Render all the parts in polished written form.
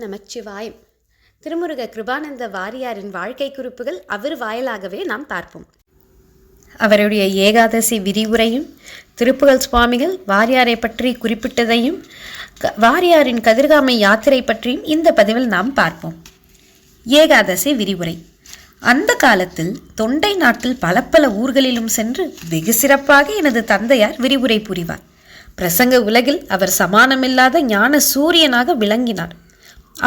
நமச்சிவாயம். திருமுருக கிருபானந்த வாரியாரின் வாழ்க்கை குறிப்புகள் அவர் வாயிலாகவே நாம் பார்ப்போம். அவருடைய ஏகாதசி விரிவுரையும் திருப்புகழ் சுவாமிகள் வாரியாரை பற்றி குறிப்பிட்டதையும் வாரியாரின் கதிர்காமை யாத்திரை பற்றியும் இந்த பதிவில் நாம் பார்ப்போம். ஏகாதசி விரிவுரை. அந்த காலத்தில் தொண்டை நாட்டில் பல பல ஊர்களிலும் சென்று வெகு சிறப்பாக எனது தந்தையார் விரிவுரை புரிவார். பிரசங்க உலகில் அவர் சமானமில்லாத ஞான சூரியனாக விளங்கினார்.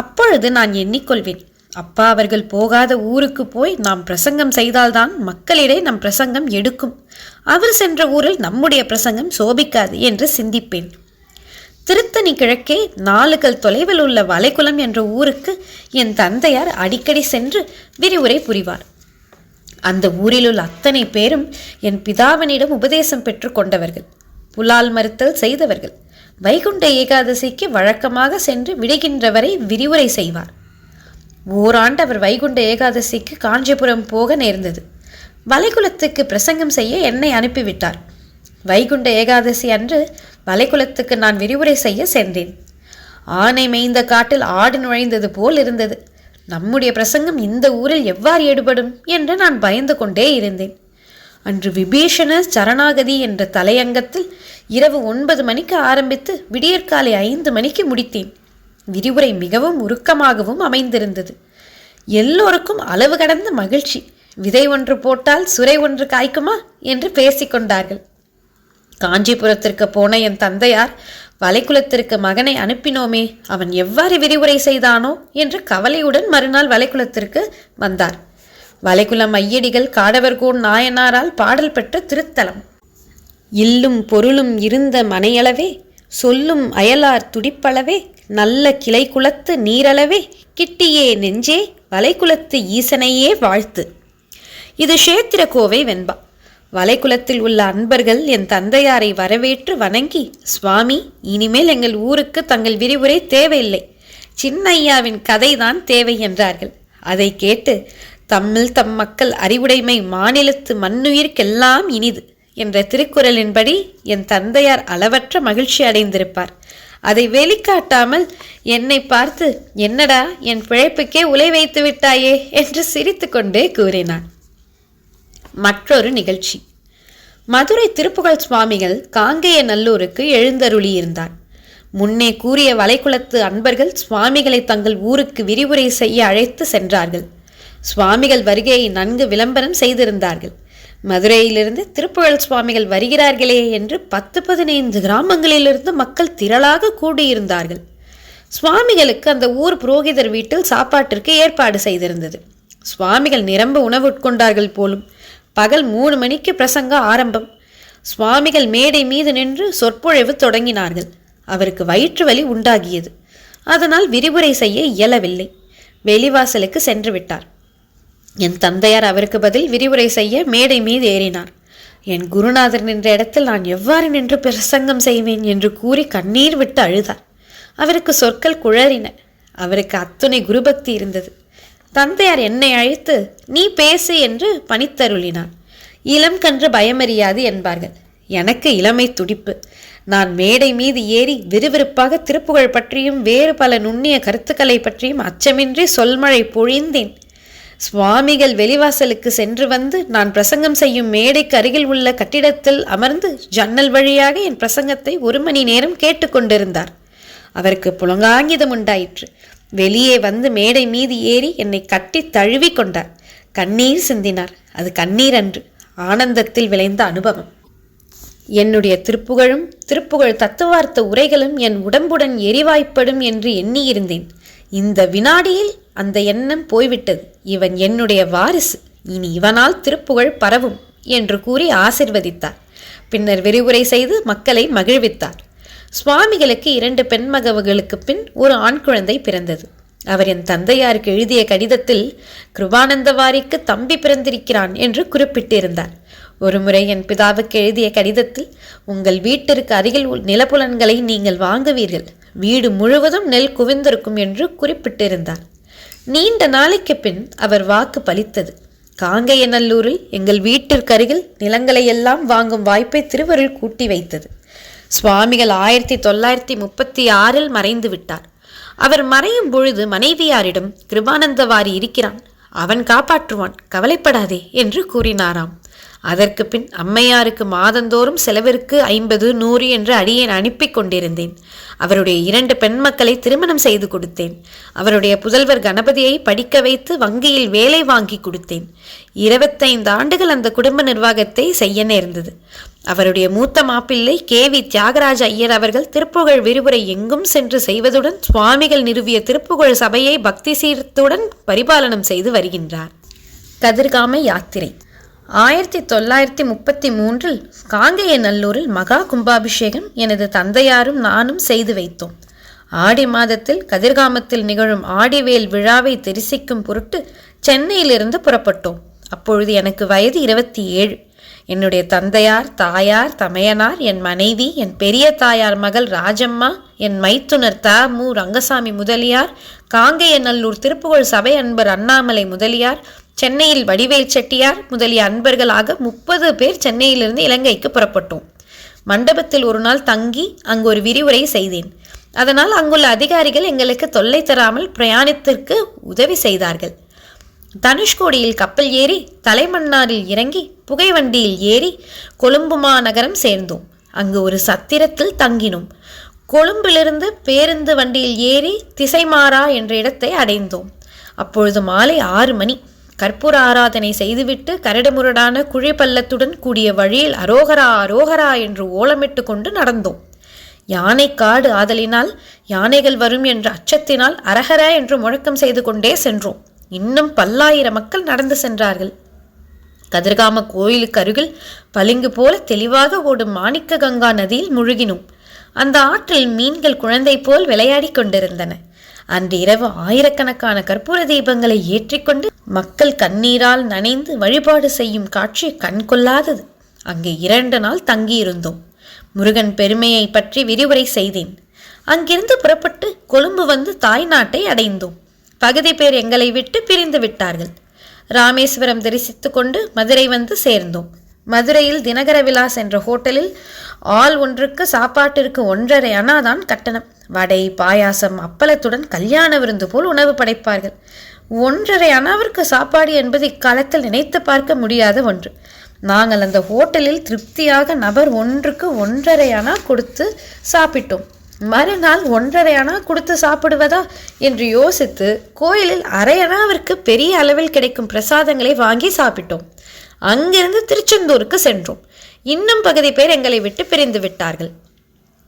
அப்பொழுது நான் எண்ணிக்கொள்வேன், அப்பா அவர்கள் போகாத ஊருக்கு போய் நாம் பிரசங்கம் செய்தால்தான் மக்களிடையே நம் பிரசங்கம் எடுக்கும். அவர் சென்ற ஊரில் நம்முடைய பிரசங்கம் சோபிக்காது என்று சிந்திப்பேன். திருத்தணி கிழக்கே 4 கல் தொலைவில் உள்ள வளைகுளம் என்ற ஊருக்கு என் தந்தையார் அடிக்கடி சென்று விரிவுரை புரிவார். அந்த ஊரில் உள்ள அத்தனை பேரும் என் பிதாவினிடம் உபதேசம் பெற்று கொண்டவர்கள், புலால் மறுத்தல் செய்தவர்கள். வைகுண்ட ஏகாதசிக்கு வழக்கமாக சென்று விடுகின்றவரை விரிவுரை செய்வார். ஓராண்டு அவர் வைகுண்ட ஏகாதசிக்கு காஞ்சிபுரம் போக நேர்ந்தது. வளைகுலத்துக்கு பிரசங்கம் செய்ய என்னை அனுப்பிவிட்டார். வைகுண்ட ஏகாதசி அன்று வளைகுலத்துக்கு நான் விரிவுரை செய்ய சென்றேன். ஆனை மேய்ந்த காட்டில் ஆடு நுழைந்தது போல் இருந்தது. நம்முடைய பிரசங்கம் இந்த ஊரில் எவ்வாறு ஈடுபடும் என்று நான் பயந்து கொண்டே இருந்தேன். அன்று விபீஷண சரணாகதி என்ற தலையங்கத்தில் இரவு 9 மணிக்கு ஆரம்பித்து விடியற்காலை 5 மணிக்கு முடித்தேன். விரிவுரை மிகவும் உருக்கமாகவும் அமைந்திருந்தது. எல்லோருக்கும் அளவு கடந்த மகிழ்ச்சி. விதை ஒன்று போட்டால் சுரை ஒன்று காய்க்குமா என்று பேசிக்கொண்டார்கள். காஞ்சிபுரத்திற்கு போன என் தந்தையார் வளைகுலத்திற்கு மகனை அனுப்பினோமே, அவன் எவ்வாறு விரிவுரை செய்தானோ என்று கவலையுடன் மறுநாள் வளைகுலத்திற்கு வந்தார். வளைகுலம் ஐயடிகள் காடவர்கோன் நாயனாரால் பாடல் பெற்ற திருத்தலம். இல்லும் பொருளும் இருந்த மனையளவே, சொல்லும் அயலார் துடிப்பளவே, நல்ல கிளை குளத்து நீரளவே, கிட்டியே நெஞ்சே வளைகுலத்து ஈசனையே வாழ்த்து. இது க்ஷேத்திர கோவை வெண்பா. வளைகுலத்தில் உள்ள அன்பர்கள் என் தந்தையாரை வரவேற்று வணங்கி, சுவாமி, இனிமேல் எங்கள் ஊருக்கு தங்கள் விரிவுரை தேவையில்லை, சின்னையாவின் கதைதான் தேவை என்றார்கள். அதை கேட்டு, தம்மில் தம் மக்கள் அறிவுடைமை மாநிலத்து மண்ணுயிர்க்கெல்லாம் இனிது என்ற திருக்குறளின்படி என் தந்தையார் அளவற்ற மகிழ்ச்சி அடைந்திருப்பார். அதை வெளிக்காட்டாமல் என்னை பார்த்து, என்னடா என் பிழைப்புக்கே உலை வைத்து விட்டாயே என்று சிரித்து கொண்டே கூறினார். மற்றொரு நிகழ்ச்சி. மதுரை திருப்புகழ் சுவாமிகள் காங்கேயநல்லூருக்கு எழுந்தருளியிருந்தார். முன்னே கூறிய வளைகுலத்து அன்பர்கள் சுவாமிகளை தங்கள் ஊருக்கு விரிவுரை செய்ய அழைத்து சென்றார்கள். சுவாமிகள் வருகையை நன்கு விளம்பரம் செய்திருந்தார்கள். மதுரையிலிருந்து திருப்புகழ் சுவாமிகள் வருகிறார்களே என்று 10-15 கிராமங்களிலிருந்து மக்கள் திரளாக கூடியிருந்தார்கள். சுவாமிகளுக்கு அந்த ஊர் புரோகிதர் வீட்டில் சாப்பாட்டிற்கு ஏற்பாடு செய்திருந்தது. சுவாமிகள் நிரம்ப உணவு உட்கொண்டார்கள் போலும். பகல் 3 மணிக்கு பிரசங்க ஆரம்பம். சுவாமிகள் மேடை மீது நின்று சொற்பொழிவு தொடங்கினார்கள். அவருக்கு வயிற்று வலி உண்டாகியது. அதனால் விரிவுரை செய்ய இயலவில்லை. வெளிவாசலுக்கு சென்று விட்டார். என் தந்தையார் அவருக்கு பதில் விரிவுரை செய்ய மேடை மீது ஏறினார். என் குருநாதர் நின்ற இடத்தில் நான் எவ்வாறு நின்று பிரசங்கம் செய்வேன் என்று கூறி கண்ணீர் விட்டு அழுதார். அவருக்கு சொற்கள் குழறின. அவருக்கு அத்துணை குருபக்தி இருந்தது. தந்தையார் என்னை அழைத்து, நீ பேசு என்று பணித்தருளினார். இளம் கன்று பயமறியாது என்பார்கள். எனக்கு இளமை துடிப்பு. நான் மேடை மீது ஏறி விறுவிறுப்பாக திருப்புகழ் பற்றியும் வேறு பல நுண்ணிய கருத்துக்களை பற்றியும் அச்சமின்றி சொல்மழை பொழிந்தேன். சுவாமிகள் வெளிவாசலுக்கு சென்று வந்து நான் பிரசங்கம் செய்யும் மேடைக்கு அருகில் உள்ள கட்டிடத்தில் அமர்ந்து ஜன்னல் வழியாக என் பிரசங்கத்தை 1 மணி நேரம் கேட்டுக்கொண்டிருந்தார். அவருக்கு புலங்காங்கிதம் உண்டாயிற்று. வெளியே வந்து மேடை மீது ஏறி என்னை கட்டி தழுவி கொண்டார். கண்ணீர் சிந்தினார். அது கண்ணீர் அன்று, ஆனந்தத்தில் விளைந்த அனுபவம். என்னுடைய திருப்புகழும் திருப்புகழ் தத்துவார்த்த உரைகளும் என் உடம்புடன் எரிவாய்ப்படும் என்று எண்ணியிருந்தேன். இந்த வினாடியில் அந்த எண்ணம் போய்விட்டது. இவன் என்னுடைய வாரிசு, இனி இவனால் திருப்புகழ் பரவும் என்று கூறி ஆசிர்வதித்தார். பின்னர் விரிவுரை செய்து மக்களை மகிழ்வித்தார். சுவாமிகளுக்கு 2 பெண்மகவுகளுக்கு பின் ஒரு ஆண் குழந்தை பிறந்தது. அவர் என் தந்தையாருக்கு எழுதிய கடிதத்தில் கிருபானந்தவாரிக்கு தம்பி பிறந்திருக்கிறான் என்று குறிப்பிட்டிருந்தார். ஒருமுறை என் பிதாவுக்கு எழுதிய கடிதத்தில், உங்கள் வீட்டிற்கு அருகில் நிலப்புலன்களை நீங்கள் வாங்குவீர்கள், வீடு முழுவதும் நெல் குவிந்திருக்கும் என்று குறிப்பிட்டிருந்தார். நீண்ட நாளைக்கு பின் அவர் வாக்கு பலித்தது. காங்கேயநல்லூரில் எங்கள் வீட்டிற்கு அருகில் நிலங்களை எல்லாம் வாங்கும் வாய்ப்பை திருவருள் கூட்டி வைத்தது. சுவாமிகள் 1936 மறைந்து விட்டார். அவர் மறையும் பொழுது மனைவியாரிடம், கிருபானந்த வாரி இருக்கிறான், அவன் காப்பாற்றுவான், கவலைப்படாதே என்று கூறினாராம். அதற்கு பின் அம்மையாருக்கு மாதந்தோறும் செலவிற்கு 50, 100 என்று அடியேன் அனுப்பி கொண்டிருந்தேன். அவருடைய 2 பெண் மக்களை திருமணம் செய்து கொடுத்தேன். அவருடைய புதல்வர் கணபதியை படிக்க வைத்து வங்கியில் வேலை வாங்கி கொடுத்தேன். 25 ஆண்டுகள் அந்த குடும்ப நிர்வாகத்தை செய்ய நேர்ந்தது. அவருடைய மூத்த மாப்பிள்ளை KV தியாகராஜ ஐயர் அவர்கள் திருப்புகழ் விரிவுரை எங்கும் சென்று செய்வதுடன் சுவாமிகள் நிறுவிய திருப்புகழ் சபையை பக்தி சீர்த்துடன் பரிபாலனம் செய்து வருகின்றார். கதிர்காம யாத்திரை 1933 காங்கேயநல்லூரில் மகா கும்பாபிஷேகம் எனது தந்தையாரும் நானும் செய்து வைத்தோம். ஆடி மாதத்தில் கதிர்காமத்தில் நிகழும் ஆடிவேல் விழாவை தரிசிக்கும் பொருட்டு சென்னையிலிருந்து புறப்பட்டோம். அப்பொழுது எனக்கு வயது 27. என்னுடைய தந்தையார், தாயார், தமையனார், என் மனைவி, என் பெரிய தாயார் மகள் ராஜம்மா, என் மைத்துனர் மு ரங்கசாமி முதலியார், காங்கேயநல்லூர் திருப்புகழ் சபை அன்பர் அண்ணாமலை முதலியார், சென்னையில் வடிவேல் செட்டியார் முதலிய அன்பர்களாக 30 பேர் சென்னையிலிருந்து இலங்கைக்கு புறப்பட்டோம். மண்டபத்தில் ஒரு நாள் தங்கி அங்கு ஒரு விரிவுரை செய்தேன். அதனால் அங்குள்ள அதிகாரிகள் எங்களுக்கு தொல்லை தராமல் பிரயாணத்திற்கு உதவி செய்தார்கள். தனுஷ்கோடியில் கப்பல் ஏறி தலைமன்னாரில் இறங்கி புகைவண்டியில் ஏறி கொழும்பு மாநகரம் சேர்ந்தோம். அங்கு ஒரு சத்திரத்தில் தங்கினோம். கொழும்பிலிருந்து பேருந்து வண்டியில் ஏறி திசைமாறா என்ற இடத்தை அடைந்தோம். அப்பொழுது மாலை 6 மணி. கற்பூர ஆராதனை செய்துவிட்டு கரடுமுரடான குழி பள்ளத்துடன் கூடிய வழியில் அரோகரா அரோகரா என்று ஓலமிட்டு கொண்டு நடந்தோம். யானை காடு ஆதலினால், யானைகள் வரும் என்ற அச்சத்தினால் அரஹர என்று முழக்கம் செய்து கொண்டே சென்றோம். இன்னும் பல்லாயிரம் மக்கள் நடந்து சென்றார்கள். கதிர்காம கோயிலுக்கு அருகில் பளிங்கு போல தெளிவாக ஓடும் மாணிக்க கங்கா நதியில் முழுகினோம். அந்த ஆற்றில் மீன்கள் குழந்தை போல் விளையாடி கொண்டிருந்தன. அன்று இரவு ஆயிரக்கணக்கான கற்பூர தீபங்களை ஏற்றிக்கொண்டு மக்கள் கண்ணீரால் நனைந்து வழிபாடு செய்யும் காட்சி கண்கொள்ளாதது. அங்கே 2 நாள் தங்கியிருந்தோம். முருகன் பெருமையை பற்றி விரிவுரை செய்தேன். அங்கிருந்து புறப்பட்டு கொழும்பு வந்து தாய் நாட்டை அடைந்தோம். பகுதி பேர் எங்களை விட்டு பிரிந்து விட்டார்கள். ராமேஸ்வரம் தரிசித்து கொண்டு மதுரை வந்து சேர்ந்தோம். மதுரையில் தினகர விலாஸ் என்ற ஹோட்டலில் ஆள் ஒன்றுக்கு சாப்பாட்டிற்கு 1.5 அணாதான் கட்டணம். வடை, பாயாசம், அப்பளத்துடன் கல்யாண விருந்து போல் உணவு படைப்பார்கள். 1.5 அணாவிற்கு சாப்பாடு என்பது இக்காலத்தில் நினைத்து பார்க்க முடியாத ஒன்று. நாங்கள் அந்த ஹோட்டலில் திருப்தியாக நபர் ஒன்றுக்கு 1.5 அணா கொடுத்து சாப்பிட்டோம். மறுநாள் 1.5 அணா கொடுத்து சாப்பிடுவதா என்று யோசித்து கோயிலில் 1/2 அணாவிற்கு பெரிய அளவில் கிடைக்கும் பிரசாதங்களை வாங்கி சாப்பிட்டோம். அங்கிருந்து திருச்செந்தூருக்கு சென்றோம். இன்னும் பகுதி பேர் எங்களை விட்டு பிரிந்து விட்டார்கள்.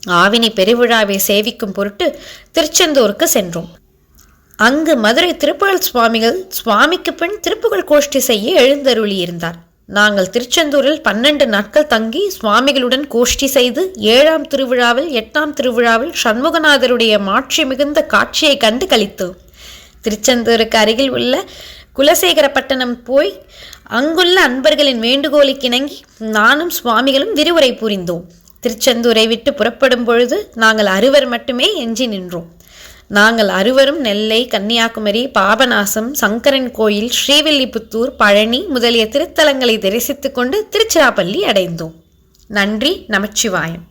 ஆவினி பெருவிழாவை சேவிக்கும் பொருட்டு திருச்செந்தூருக்கு சென்றோம். அங்கு மதுரை திருப்புகழ் சுவாமிகள் சுவாமிக்கு பின் திருப்புகழ் கோஷ்டி செய்ய எழுந்தருளியிருந்தார். நாங்கள் திருச்செந்தூரில் 12 நாட்கள் தங்கி சுவாமிகளுடன் கோஷ்டி செய்து 7ஆம் திருவிழாவில் 8ஆம் திருவிழாவில் சண்முகநாதருடைய மாட்சி மிகுந்த காட்சியை கண்டு கழித்தோம். திருச்செந்தூருக்கு அருகில் உள்ள குலசேகரப்பட்டணம் போய் அங்குள்ள அன்பர்களின் வேண்டுகோளுக்கு இணங்கி நானும் சுவாமிகளும் விரிவுரை புரிந்தோம். திருச்செந்தூரை விட்டு புறப்படும் பொழுது நாங்கள் 6 மட்டுமே எஞ்சி நின்றோம். நாங்கள் 6 நெல்லை, கன்னியாகுமரி, பாபநாசம், சங்கரன் கோயில், ஸ்ரீவில்லிபுத்தூர், பழனி முதலிய திருத்தலங்களை தரிசித்துக் கொண்டு திருச்சிராப்பள்ளி அடைந்தோம். நன்றி. நமச்சிவாயம்.